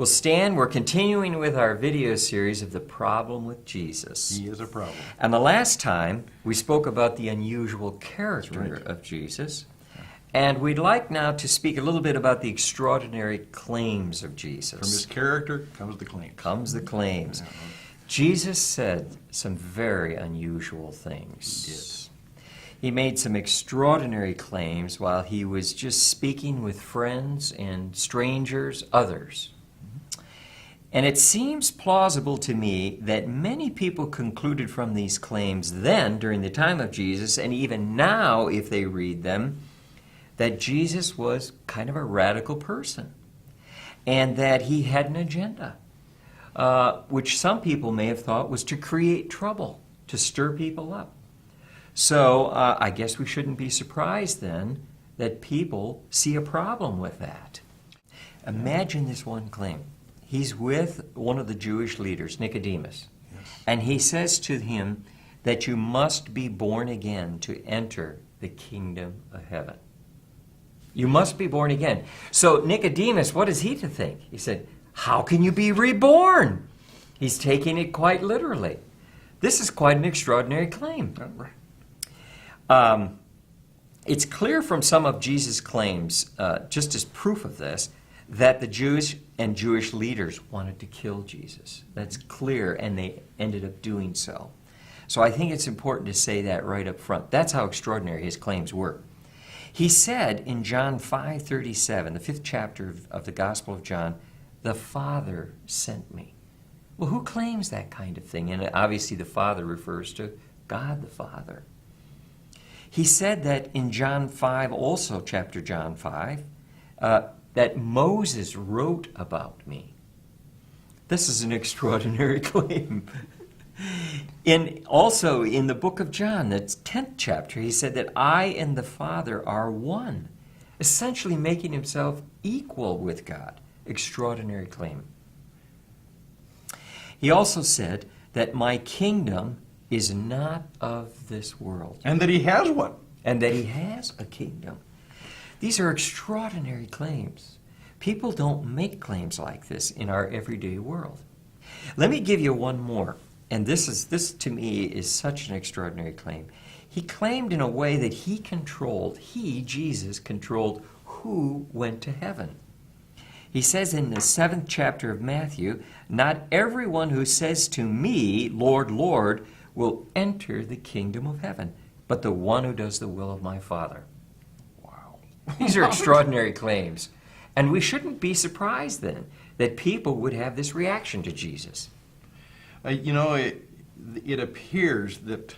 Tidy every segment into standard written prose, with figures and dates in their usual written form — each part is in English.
Well, Stan, we're continuing with our video series of the problem with Jesus. He is a problem. And the last time, we spoke about the unusual character That's right. of Jesus. And we'd like now to speak a little bit about the extraordinary claims of Jesus. From his character comes the claim. Comes the claims. Jesus said some very unusual things. He did. He made some extraordinary claims while he was just speaking with friends and strangers, others. And it seems plausible to me that many people concluded from these claims then, during the time of Jesus, and even now, if they read them, that Jesus was kind of a radical person and that he had an agenda, which some people may have thought was to create trouble, to stir people up. So I guess we shouldn't be surprised then that people see a problem with that. Imagine this one claim. He's with one of the Jewish leaders, Nicodemus, and he says to him that you must be born again to enter the kingdom of heaven. You must be born again. So Nicodemus, what is he to think? He said, how can you be reborn? He's taking it quite literally. This is quite an extraordinary claim. It's clear from some of Jesus' claims, just as proof of this, that the Jews and Jewish leaders wanted to kill Jesus. That's clear, and they ended up doing so. So I think it's important to say that right up front. That's how extraordinary his claims were. He said in John 5:37, the 5th chapter of the Gospel of John, the Father sent me. Well, who claims that kind of thing? And obviously the Father refers to God the Father. He said that in John 5, also chapter John 5, that Moses wrote about me. This is an extraordinary claim. Also in the book of John, the 10th chapter, he said that I and the Father are one, essentially making himself equal with God. Extraordinary claim. He also said that my kingdom is not of this world. And that he has one. And that he has a kingdom. These are extraordinary claims. People don't make claims like this in our everyday world. Let me give you one more. And this to me is such an extraordinary claim. He claimed in a way that Jesus, controlled who went to heaven. He says in the 7th chapter of Matthew, not everyone who says to me, Lord, Lord, will enter the kingdom of heaven, but the one who does the will of my Father. Wow. These are extraordinary claims. And we shouldn't be surprised then that people would have this reaction to Jesus. It appears that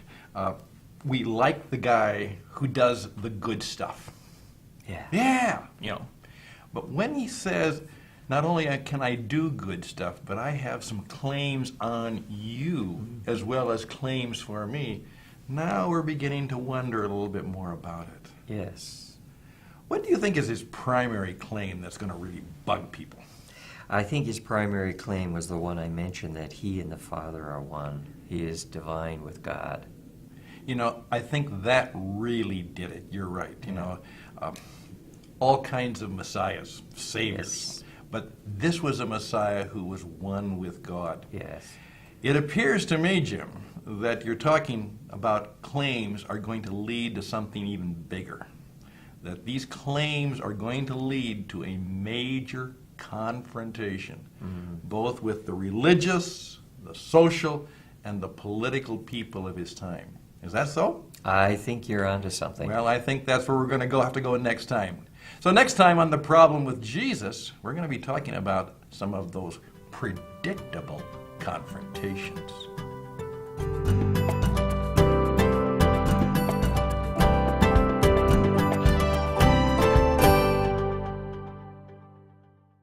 we like the guy who does the good stuff. Yeah. But when he says, not only can I do good stuff, but I have some claims on you as well as claims for me, now we're beginning to wonder a little bit more about it. Yes. What do you think is his primary claim that's going to really bug people? I think his primary claim was the one I mentioned, that he and the Father are one. He is divine with God. I think that really did it. You're right. All kinds of messiahs, saviors. Yes. But this was a Messiah who was one with God. Yes. It appears to me, Jim, that you're talking about claims are going to lead to something even bigger. That these claims are going to lead to a major confrontation, both with the religious, the social, and the political people of his time. Is that so? I think you're onto something. Well, I think that's where we're going to have to go next time. So next time on The Problem with Jesus, we're going to be talking about some of those predictable confrontations.